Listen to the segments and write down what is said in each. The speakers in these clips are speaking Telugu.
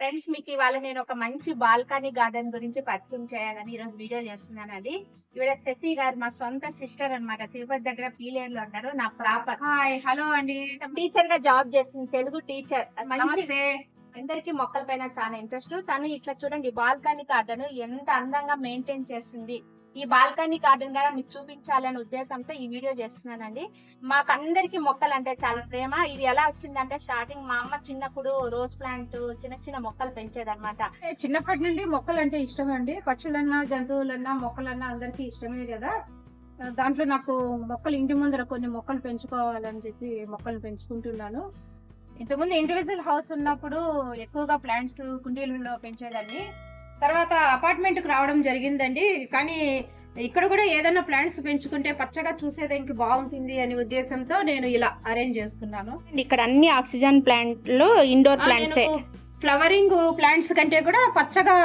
ఫ్రెండ్స్ మీకు ఇవాళ నేను ఒక మంచి బాల్కనీ గార్డెన్ గురించి పరిచయం చేయాలని ఈరోజు వీడియో చేస్తున్నానండి. ఈవిడ శశి గారు మా సొంత సిస్టర్ అన్నమాట. తిరుపతి దగ్గర పీలేరులో ఉంటారు. నా ప్రాపర్. హాయ్ హలో అండి. టీచర్ గా జాబ్ చేస్తుంది, తెలుగు టీచర్. మంచి నమస్తే. అందరికి మొక్కల పైన చాలా ఇంట్రెస్ట్. తను ఇట్లా చూడండి బాల్కనీ గార్డెన్ ఎంత అందంగా మెయింటైన్ చేస్తుంది. ఈ బాల్కనీ గార్డెన్ కూడా మీకు చూపించాలనే ఉద్దేశంతో ఈ వీడియో చేస్తున్నానండి. మాకందరికి మొక్కలు అంటే చాలా ప్రేమ. ఇది ఎలా వచ్చిందంటే స్టార్టింగ్ మా అమ్మ చిన్నప్పుడు రోజ్ ప్లాంట్ చిన్న చిన్న మొక్కలు పెంచేదన్నమాట. చిన్నప్పటి నుండి మొక్కలు అంటే ఇష్టం అండి. పక్షులన్నా జంతువులన్నా మొక్కలన్నా అందరికీ ఇష్టమే కదా. దాంట్లో నాకు మొక్కలు ఇంటి ముందర కొన్ని మొక్కలు పెంచుకోవాలని చెప్పి మొక్కలు పెంచుకుంటున్నాను. ఇంతకుముందు ఇండివిజువల్ హౌస్ ఉన్నప్పుడు ఎక్కువగా ప్లాంట్స్ కుండీలలో పెంచేదాన్ని. తర్వాత అపార్ట్మెంట్ కు రావడం జరిగిందండి. కానీ ఇక్కడ కూడా ఏదైనా ప్లాంట్స్ పెంచుకుంటే పచ్చగా చూసేదానికి బాగుంటుంది అనే ఉద్దేశంతో నేను ఇలా అరేంజ్ చేసుకున్నాను. ఇక్కడ అన్ని ఆక్సిజన్ ప్లాంట్లు ఇండోర్ ప్లాంట్స్. ఫ్లవరింగ్ ప్లాంట్స్ కంటే కూడా పచ్చగా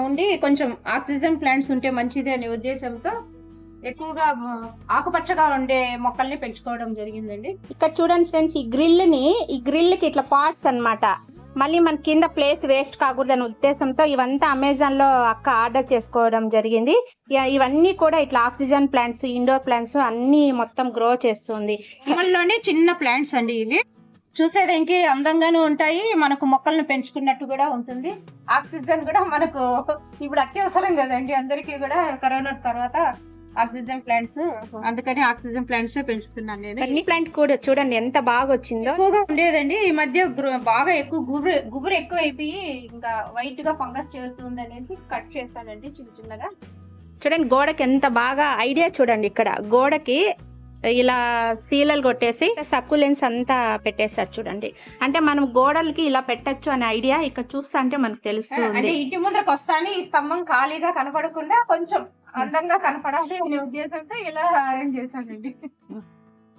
ఉండి కొంచెం ఆక్సిజన్ ప్లాంట్స్ ఉంటే మంచిది అనే ఉద్దేశంతో ఎక్కువగా ఆకుపచ్చగా ఉండే మొక్కల్ని పెంచుకోవడం జరిగిందండి. ఇక్కడ చూడండి ఫ్రెండ్స్, ఈ గ్రిల్ కి ఇట్లా పార్ట్స్ అన్నమాట. మళ్ళీ మన కింద ప్లేస్ వేస్ట్ కాకూడదనే ఉద్దేశంతో ఇవంతా అమెజాన్ లో అక్క ఆర్డర్ చేసుకోవడం జరిగింది. ఇవన్నీ కూడా ఇట్లా ఆక్సిజన్ ప్లాంట్స్ ఇండోర్ ప్లాంట్స్ అన్ని మొత్తం గ్రో చేస్తుంది. ఇవల్లోనే చిన్న ప్లాంట్స్ అండి. ఇవి చూసేదానికి అందంగానే ఉంటాయి, మనకు మొక్కలను పెంచుకున్నట్టు కూడా ఉంటుంది. ఆక్సిజన్ కూడా మనకు ఇప్పుడు అత్యవసరం కదండి అందరికీ కూడా. కరోనా తర్వాత ఆక్సిజన్ ప్లాంట్స్, అందుకని ఆక్సిజన్ ప్లాంట్స్ పెంచుతున్నాను నేను. అన్ని ప్లాంట్ కూడా చూడండి ఎంత బాగా వచ్చిందో. ఎక్కువగా ఉండేదండి, ఈ మధ్య బాగా ఎక్కువ గుబురు ఎక్కువ అయిపోయి ఇంకా వైట్ గా ఫంగస్ చేరుతుంది అనేసి కట్ చేశానండి చిన్న చిన్నగా. చూడండి గోడకి ఎంత బాగా ఐడియా. చూడండి ఇక్కడ గోడకి ఇలా సీలలు కొట్టేసి సక్కులెన్స్ అంతా పెట్టేశారు చూడండి. అంటే మనం గోడలకి ఇలా పెట్టచ్చు అనే ఐడియా ఇక్కడ చూస్తా అంటే మనకు తెలుస్తుంది. అంటే ఇంటి ముందరకు వస్తానే ఈ స్తంభం ఖాళీగా కనపడకుండా కొంచెం అందంగా కనపడాలి అనే ఉద్దేశంతో ఇలా అరేంజ్ చేశానండి.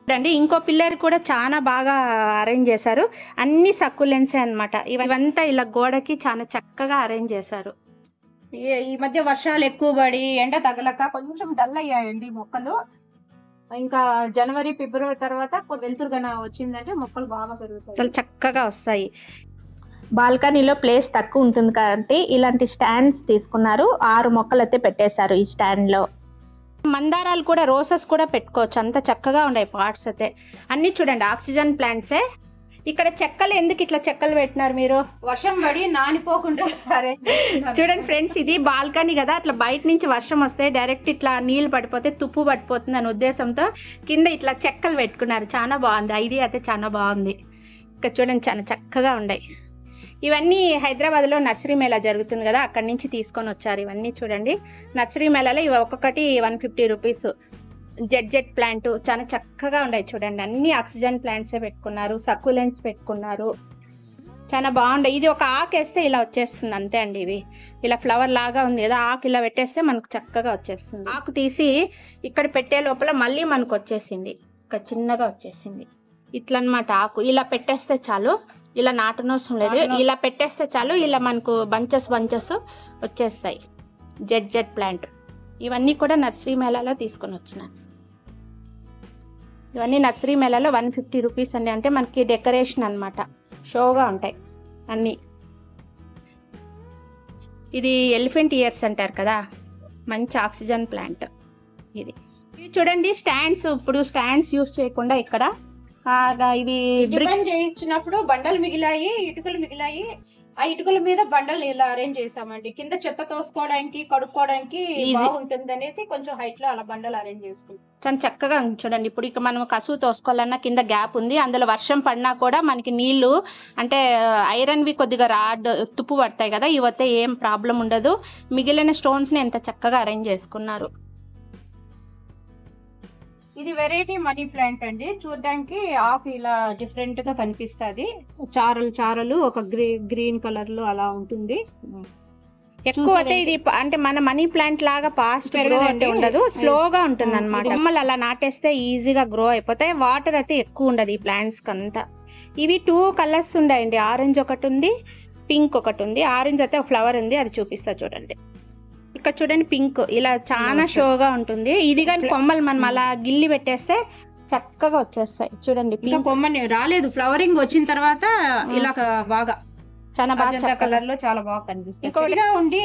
చూడండి ఇంకో పిల్లర్ కూడా చాలా బాగా అరేంజ్ చేశారు. అన్ని సక్కులెన్సే అన్నమాట. ఇవంతా ఇలా గోడకి చాలా చక్కగా అరేంజ్ చేశారు. ఈ మధ్య వర్షాలు ఎక్కువ పడి ఎండ తగలక కొంచెం డల్ అయ్యాయండి మొక్కలు. ఇంకా జనవరి ఫిబ్రవరి తర్వాత వెలుతురుగా వచ్చిందంటే మొక్కలు బాగా పెరుగుతాయి, చాలా చక్కగా వస్తాయి. బాల్కనీలో ప్లేస్ తక్కువ ఉంటుంది కాబట్టి ఇలాంటి స్టాండ్స్ తీసుకున్నారు. 6 మొక్కలు అయితే పెట్టేశారు ఈ స్టాండ్ లో. మందారాలు కూడా రోసెస్ కూడా పెట్టుకోవచ్చు, అంత చక్కగా ఉన్నాయి పార్ట్స్ అయితే. అన్ని చూడండి ఆక్సిజన్ ప్లాంట్సే. ఇక్కడ చెక్కలు ఎందుకు ఇట్లా చెక్కలు పెట్టినారు మీరు? వర్షం పడి నానిపోకుండా చూడండి ఫ్రెండ్స్, ఇది బాల్కనీ కదా, అట్లా బయట నుంచి వర్షం వస్తే డైరెక్ట్ ఇట్లా నీళ్లు పడిపోతే తుప్పు పడిపోతుంది అనే ఉద్దేశంతో కింద ఇట్లా చెక్కలు పెట్టుకున్నారు. చాలా బాగుంది ఐడియా అయితే, చాలా బాగుంది. ఇక్కడ చూడండి చాలా చక్కగా ఉన్నాయి. ఇవన్నీ హైదరాబాద్ లో నర్సరీ మేళా జరుగుతుంది కదా, అక్కడి నుంచి తీసుకొని వచ్చారు. ఇవన్నీ చూడండి నర్సరీ మేళాలో ఇవి ఒక్కొక్కటి 150 రూపీస్. జెడ్ ప్లాంట్ చాలా చక్కగా ఉన్నాయి చూడండి. అన్ని ఆక్సిజన్ ప్లాంట్సే పెట్టుకున్నారు, సక్కులెన్స్ పెట్టుకున్నారు, చాలా బాగుంటాయి. ఇది ఒక ఆకు వేస్తే ఇలా వచ్చేస్తుంది అంతే అండి. ఇవి ఇలా ఫ్లవర్ లాగా ఉంది కదా, ఆకు ఇలా పెట్టేస్తే మనకు చక్కగా వచ్చేస్తుంది. ఆకు తీసి ఇక్కడ పెట్టే లోపల మళ్ళీ మనకు వచ్చేసింది, ఇక్కడ చిన్నగా వచ్చేసింది. ఇట్లా అన్నమాట. ఆకు ఇలా పెట్టేస్తే చాలు, ఇలా నాటనవసరం లేదు, ఇలా పెట్టేస్తే చాలు, ఇలా మనకు బంచెస్ వచ్చేస్తాయి. జెడ్ ప్లాంట్ ఇవన్నీ కూడా నర్సరీ మేళాలో తీసుకొని వచ్చినాను. ఇవన్నీ నర్సరీ మేళాలో 150 రూపీస్ అండి. అంటే మనకి డెకరేషన్ అన్నమాట, షోగా ఉంటాయి అన్నీ. ఇది ఎలిఫెంట్ ఇయర్స్ అంటారు కదా, మంచి ఆక్సిజన్ ప్లాంట్ ఇది. ఇవి చూడండి స్టాండ్స్. ఇప్పుడు స్టాండ్స్ యూజ్ చేయకుండా ఇక్కడ ఇవి డిపెండ్ చేయించినప్పుడు బండలు మిగిలాయి, ఇటుకలు మిగిలాయి. ఆ ఇటుకల మీద బండలు ఇలా అరేంజ్ చేసామండి. కింద చెత్త తోసుకోవడానికి కడుక్కోవడానికి బాగుంటుంది అనేసి కొంచెం హైట్ లో అలా బండలు అరేంజ్ చేసుకుంటాం. చాలా చక్కగా చూడండి. ఇప్పుడు ఇక మనం కసువు తోసుకోవాలన్నా కింద గ్యాప్ ఉంది, అందులో వర్షం పడినా కూడా మనకి నీళ్లు అంటే ఐరన్వి కొద్దిగా తుప్పు పడతాయి కదా, ఇవైతే ఏం ప్రాబ్లం ఉండదు. మిగిలిన స్టోన్స్ ని ఎంత చక్కగా అరేంజ్ చేసుకున్నారు. ఇది వెరైటీ మనీ ప్లాంట్ అండి. చూడడానికి ఆకు ఇలా డిఫరెంట్ గా కనిపిస్తుంది. చారలు ఒక గ్రీన్ కలర్ లో అలా ఉంటుంది. ఎక్కువ అయితే ఇది అంటే మన మనీ ప్లాంట్ లాగా ఫాస్ట్ గ్రో అయితే ఉండదు, స్లోగా ఉంటుంది అనమాట. కొమ్మలు అలా నాటేస్తే ఈజీగా గ్రో అయిపోతాయి. వాటర్ అయితే ఎక్కువ ఉండదు ఈ ప్లాంట్స్ కంతా. ఇవి 2 కలర్స్ ఉన్నాయండి, ఆరెంజ్ ఒకటి ఉంది, పింక్ ఒకటి ఉంది. ఆరెంజ్ అయితే ఒక ఫ్లవర్ ఉంది, అది చూపిస్తా చూడండి. ఇక్కడ చూడండి పింక్ ఇలా చాలా షోగా ఉంటుంది. ఇది కానీ కొమ్మలు మనం అలా గిల్లి పెట్టేస్తే చక్కగా వచ్చేస్తాయి చూడండి. పింక్ కొమ్మని రాలేదు, ఫ్లవరింగ్ వచ్చిన తర్వాత ఇలా బాగా చాలా బాగా అజంతా కలర్ లో చాలా బాగా కనిపిస్తుంది. ఇంకోటిగా ఉండి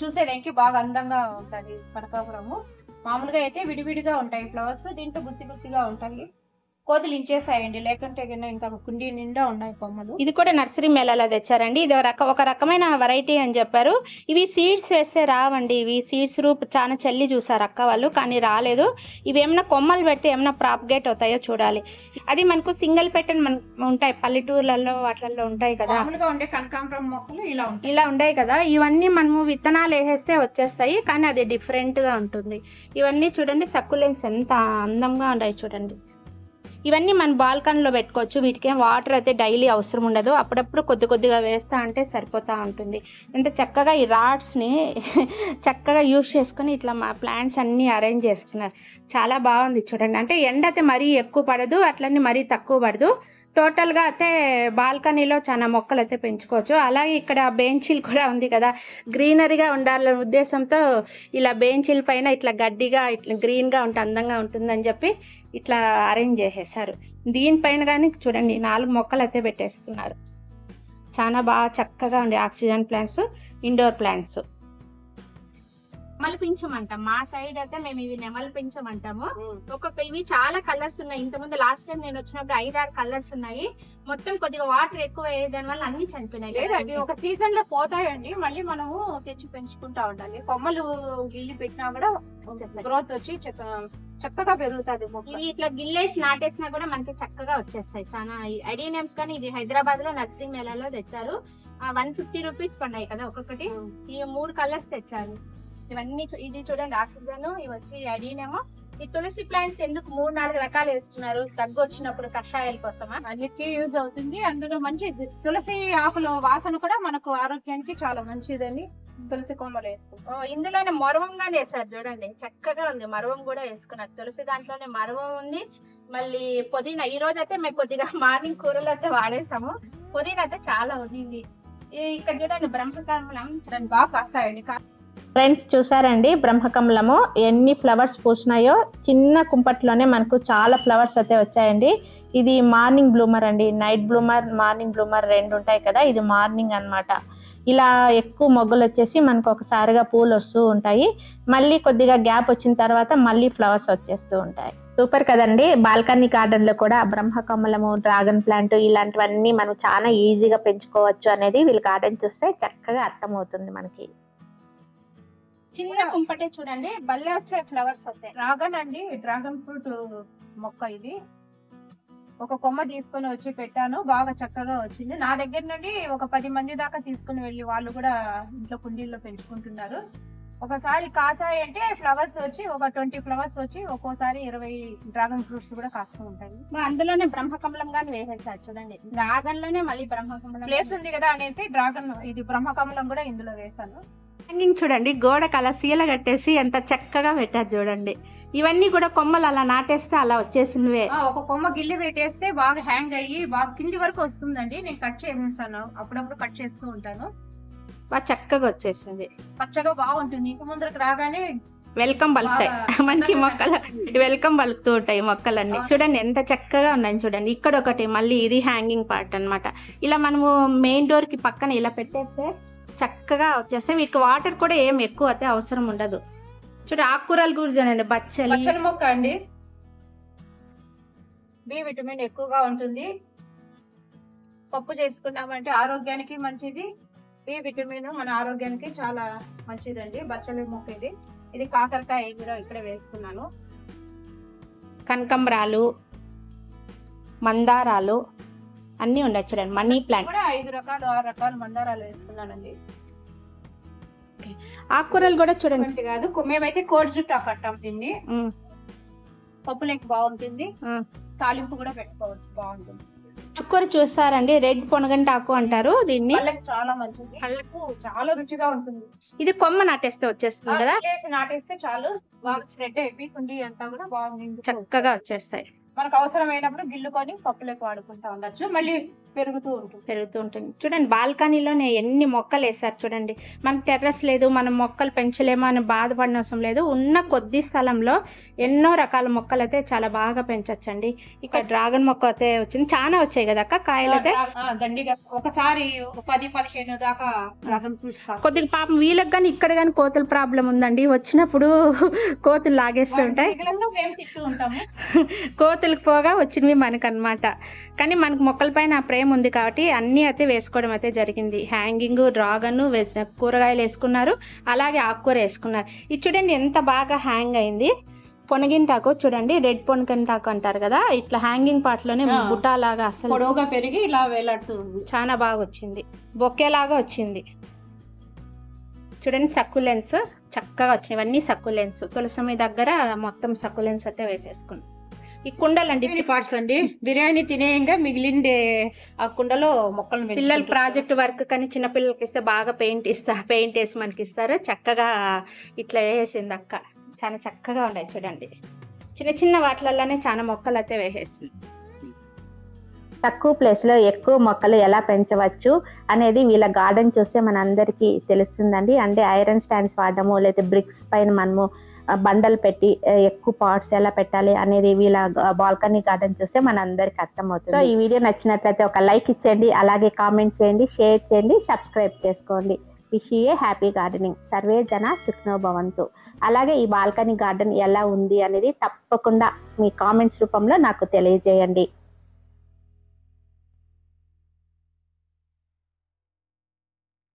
చూసేదానికి బాగా అందంగా ఉంటది కనకాంబరము. మామూలుగా అయితే విడివిడిగా ఉంటాయి ఫ్లవర్స్, దీంట్లో గుత్తి గుత్తిగా ఉంటాయి. కోతులు ఇంచేసాయండి, లేకుంటే ఇంకా కుండీ నిండా ఉన్నాయి కొమ్మలు. ఇది కూడా నర్సరీ మేళాలో తెచ్చారండి. ఇది ఒక రకమైన వెరైటీ అని చెప్పారు. ఇవి సీడ్స్ వేస్తే రావండి. ఇవి సీడ్స్ రూప్ చాలా చల్లి చూసారు అక్క వాళ్ళు, కానీ రాలేదు. ఇవి ఏమైనా కొమ్మలు పెడితే ఏమైనా ప్రాపగేట్ అవుతాయో చూడాలి. అది మనకు సింగిల్ పెట్టని ఉంటాయి పల్లెటూర్లలో వాటిల్లో ఉంటాయి కదా, మామూలుగా ఉండే కనకాంబరం మొక్కలు ఇలా ఉంటాయి కదా. ఇవన్నీ మనము విత్తనాలు వేసేస్తే వచ్చేస్తాయి, కానీ అది డిఫరెంట్ గా ఉంటుంది. ఇవన్నీ చూడండి సక్కులెన్స్ ఎంత అందంగా ఉన్నాయి చూడండి. ఇవన్నీ మన బాల్కనీలో పెట్టుకోవచ్చు. వీటికి వాటర్ అయితే డైలీ అవసరం ఉండదు, అప్పుడప్పుడు కొద్దిగా వేస్తా అంటే సరిపోతూ ఉంటుంది. ఎంత చక్కగా ఈ రాడ్స్ని చక్కగా యూజ్ చేసుకొని ఇట్లా మా ప్లాంట్స్ అన్నీ అరేంజ్ చేసుకున్నారు. చాలా బాగుంది చూడండి. అంటే ఎండ అయితే మరీ ఎక్కువ పడదు, అట్లనే మరీ తక్కువ పడదు. టోటల్గా అయితే బాల్కనీలో చాలా మొక్కలు అయితే పెంచుకోవచ్చు. అలాగే ఇక్కడ బెంచీలు కూడా ఉంది కదా, గ్రీనరీగా ఉండాలనే ఉద్దేశంతో ఇలా బెంచీల పైన ఇట్లా గడ్డిగా ఇట్లా గ్రీన్గా ఉంటే అందంగా ఉంటుందని చెప్పి ఇట్లా అరేంజ్ చేసేసారు. దీనిపైన కానీ చూడండి 4 మొక్కలు అయితే పెట్టేసుకున్నారు. చాలా బాగా చక్కగా ఉండే ఆక్సిజన్ ప్లాంట్స్, ఇండోర్ ప్లాంట్స్. నెమలి పింఛం అంటాం మా సైడ్ అయితే, మేము ఇవి నెమలి పింఛం అంటాము. ఇవి చాలా కలర్స్ ఉన్నాయి. ఇంతకుముందు లాస్ట్ టైం నేను వచ్చినప్పుడు 5-6 కలర్స్ ఉన్నాయి. మొత్తం కొద్దిగా వాటర్ ఎక్కువ అయ్యేదాని వల్ల అన్ని చనిపోయినాయి. లేదు, అవి ఒక సీజన్ లో పోతాయండి, మళ్ళీ మనము తెచ్చి పెంచుకుంటా ఉండాలి. కొమ్మలు గిల్లి పెట్టినా కూడా గ్రోత్ వచ్చి చక్కగా పెరుగుతుంది. ఇవి ఇట్లా గిల్లేసి నాటేసినా కూడా మనకి చక్కగా వచ్చేస్తాయి. చాలా అడీనియమ్స్ కానీ ఇవి హైదరాబాద్ లో నర్సరీ మేళాలో తెచ్చారు. 150 రూపీస్ పడినాయి కదా ఒక్కొక్కటి. ఈ 3 కలర్స్ తెచ్చారు. ఇవన్నీ ఇది చూడండి ఆక్సిజన్, ఇవి వచ్చి అడీనియమ్. ఈ తులసి ప్లాంట్స్ ఎందుకు 3-4 రకాలు వేసుకున్నారు? దగ్గు వచ్చినప్పుడు కషాయాల కోసమా? అన్నిటికీ యూజ్ అవుతుంది. అందులో మంచి తులసి ఆకుల వాసన కూడా మనకు ఆరోగ్యానికి చాలా మంచిదని తులసి కొమ్మలు వేసుకుంటాం. ఇందులోనే మరవంగానే వేసారు చూడండి, చక్కగా ఉంది. మరవం కూడా వేసుకున్నారు. తులసి దాంట్లోనే మరవం ఉంది. మళ్ళీ పుదీనా, ఈ రోజు అయితే మేము కొద్దిగా మార్నింగ్ కూరలు అయితే వాడేసాము. పుదీనా అయితే చాలా ఉండింది. ఇక్కడ చూడండి బ్రహ్మకమలం బాగా కాస్తాయండి. ఫ్రెండ్స్ చూసారండి బ్రహ్మకమలము ఎన్ని ఫ్లవర్స్ పూసినాయో. చిన్న కుంపట్లోనే మనకు చాలా ఫ్లవర్స్ అయితే వచ్చాయండి. ఇది మార్నింగ్ బ్లూమర్ అండి, నైట్ బ్లూమర్, మార్నింగ్ బ్లూమర్ 2 ఉంటాయి కదా. ఇది మార్నింగ్ అన్నమాట. ఇలా ఎక్కువ మొగ్గలు వచ్చేసి మనకు ఒకసారిగా పూలు వస్తూ ఉంటాయి. మళ్ళీ కొద్దిగా గ్యాప్ వచ్చిన తర్వాత మళ్ళీ ఫ్లవర్స్ వచ్చేస్తూ ఉంటాయి. సూపర్ కదండి. బాల్కనీ గార్డెన్ లో కూడా బ్రహ్మకమలము, డ్రాగన్ ప్లాంట్ ఇలాంటివన్నీ మనం చాలా ఈజీగా పెంచుకోవచ్చు అనేది వీళ్ళ గార్డెన్ చూస్తే చక్కగా అర్థమవుతుంది మనకి. చిన్న కుంపటే చూడండి భలే వచ్చే ఫ్లవర్స్ వస్తాయి. డ్రాగన్ అండి, డ్రాగన్ ఫ్రూట్ మొక్క ఇది. ఒక కొమ్మ తీసుకొని వచ్చి పెట్టాను, బాగా చక్కగా వచ్చింది. నా దగ్గర నుండి ఒక 10 మంది దాకా తీసుకుని వెళ్ళి వాళ్ళు కూడా ఇంట్లో కుండీల్లో పెంచుకుంటున్నారు. ఒకసారి కాసాయి అంటే ఫ్లవర్స్ వచ్చి ఒక 20 ఫ్లవర్స్ వచ్చి ఒక్కోసారి 20 డ్రాగన్ ఫ్రూట్స్ కూడా కాస్తూ ఉంటాయి. అందులోనే బ్రహ్మకమలం గాని వేసేసారు చూడండి. డ్రాగన్ లోనే మళ్ళీ బ్రహ్మకమలం ప్లేస్ ఉంది కదా అనేసి డ్రాగన్ ఇది బ్రహ్మకమలం కూడా ఇందులో వేసాను. హ్యాంగింగ్ చూడండి, గోడకు అలా సీల కట్టేసి ఎంత చక్కగా పెట్టారు చూడండి. ఇవన్నీ కూడా కొమ్మలు అలా నాటేస్తే అలా వచ్చేసినవే. ఒక కొమ్మ గిల్లి పెట్టేస్తే బాగా హ్యాంగ్ అయ్యి బాగా కింది వరకు వస్తుందండి. నేను కట్ చేసేస్తాను, అప్పుడప్పుడు కట్ చేస్తూ ఉంటాను. బాగా చక్కగా వచ్చేసింది, పచ్చగా బాగుంటుంది. ఇంటి ముందరకు రాగానే వెల్కమ్ పలుకుతాయి. మంచి మొక్కలు వెల్కమ్ పలుకుతూ ఉంటాయి మొక్కలన్నీ. చూడండి ఎంత చక్కగా ఉన్నాయి చూడండి. ఇక్కడ ఒకటి మళ్ళీ ఇది హ్యాంగింగ్ పార్ట్ అన్నమాట. ఇలా మనము మెయిన్ డోర్ కి పక్కన ఇలా పెట్టేస్తే చక్కగా వచ్చేస్తాయి. వీటికి వాటర్ కూడా ఏం ఎక్కువ అయితే అవసరం ఉండదు. చూడండి ఆకుకూరలు కూడా చూడండి, బచ్చలి మొక్క అండి. బి విటమిన్ ఎక్కువగా ఉంటుంది. పప్పు చేసుకున్నామంటే ఆరోగ్యానికి మంచిది. బి విటమిన్ మన ఆరోగ్యానికి చాలా మంచిదండి. బచ్చలి మొక్క ఇది కాకరకాయ కూడా ఇక్కడ వేసుకున్నాను. కనకంబరాలు, మందారాలు అన్ని ఉన్నాయి చూడండి. మనీ ప్లాంట్ కూడా 5 రకాలు 6 రకాల మందారాలు వేసుకున్నానండి. ఆకుకూరలు కూడా చూడండి కాదు, మేమైతే కోడి జుట్టు కట్టాం. దీన్ని పప్పులోకి బాగుంటుంది, తాలింపు కూడా పెట్టుకోవచ్చు, బాగుంటుంది. చుక్కూర చూస్తారండి, రెడ్ పొనగంటి ఆకు అంటారు దీన్ని. చాలా మంచిది, కళ్ళకు చాలా రుచిగా ఉంటుంది. ఇది కొమ్మ నాటేస్తే వచ్చేస్తుంది కదా, నాటేస్తే చాలు బాగా స్ప్రెడ్ అయిపోయి కుండి అంతా కూడా బాగుంది, చక్కగా వచ్చేస్తాయి. మనకు అవసరమైనప్పుడు గిల్లుకొని పప్పులోకి వాడుకుంటా ఉండొచ్చు. మళ్ళీ పెరుగుతూ ఉంటుంది. చూడండి బాల్కనీలోనే ఎన్ని మొక్కలు వేసారు చూడండి. మనకు టెర్రస్ లేదు, మనం మొక్కలు పెంచలేమో అని బాధపడిన అవసరం లేదు. ఉన్న కొద్ది స్థలంలో ఎన్నో రకాల మొక్కలు అయితే చాలా బాగా పెంచొచ్చండి. ఇక్కడ డ్రాగన్ మొక్క అయితే వచ్చింది, చాలా వచ్చాయి కదా అక్క కాయలు అయితే. దండిగా ఒకసారి 10-15 దాకా డ్రాగన్ ఫ్రూట్స్ కొద్దిగా పాపం వీళ్ళకి కానీ ఇక్కడ కానీ కోతుల ప్రాబ్లం ఉందండి. వచ్చినప్పుడు కోతులు లాగేస్తూ ఉంటాయి. మేము తింటూ ఉంటాము. కోతులకు పోగా వచ్చినవి మనకు అన్నమాట. కానీ మనకు మొక్కలపైన ఆ ప్రేమ ఉంది కాబట్టి అన్నీ అయితే వేసుకోవడం అయితే జరిగింది. హ్యాంగింగ్, డ్రాగన్, కూరగాయలు వేసుకున్నారు, అలాగే ఆకుకూర వేసుకున్నారు. ఇది చూడండి ఎంత బాగా హ్యాంగ్ అయింది. పొనగింటాకు చూడండి, రెడ్ పొనగింటాకు అంటారు కదా, ఇట్లా హ్యాంగింగ్ పార్ట్ లోనే బుట్టా లాగా అసలు పొడవుగా పెరిగి ఇలా వేలాడుతూ చాలా బాగా వచ్చింది, బొకేలాగా వచ్చింది. చూడండి సక్కులెన్స్ చక్కగా వచ్చినాయి, ఇవన్నీ సక్కులెన్స్. తులసమి దగ్గర మొత్తం సక్కులెన్స్ అయితే వేసేసుకున్నాం. ఈ కుండలండి పార్ట్స్ అండి, బిర్యానీ తినేయంగా మిగిలిండే ఆ కుండలో మొక్కలు పిల్లలు ప్రాజెక్ట్ వర్క్ కానీ చిన్న పిల్లలకి ఇస్తే బాగా పెయింట్ వేసి మనకి ఇస్తారు. చక్కగా ఇట్లా వేసేసింది అక్క, చాలా చక్కగా ఉన్నాయి చూడండి. చిన్న చిన్న వాటిలలోనే చాలా మొక్కలు అయితే వేసేసింది. తక్కువ ప్లేస్లో ఎక్కువ మొక్కలు ఎలా పెంచవచ్చు అనేది వీళ్ళ గార్డెన్ చూస్తే మనందరికీ తెలుస్తుందండి. అంటే ఐరన్ స్టాండ్స్ వాడడము, లేదా బ్రిక్స్ పైన మనము బండలు పెట్టి ఎక్కువ పాట్స్ ఎలా పెట్టాలి అనేది వీళ్ళ బాల్కనీ గార్డెన్ చూస్తే మనందరికి అర్థమవుతుంది. సో ఈ వీడియో నచ్చినట్లయితే ఒక లైక్ ఇచ్చేయండి, అలాగే కామెంట్ చేయండి, షేర్ చేయండి, సబ్స్క్రైబ్ చేసుకోండి. Wish you A happy gardening. Survey జన సుఖినో భవంతు. అలాగే ఈ బాల్కనీ గార్డెన్ ఎలా ఉంది అనేది తప్పకుండా మీ కామెంట్స్ రూపంలో నాకు తెలియజేయండి.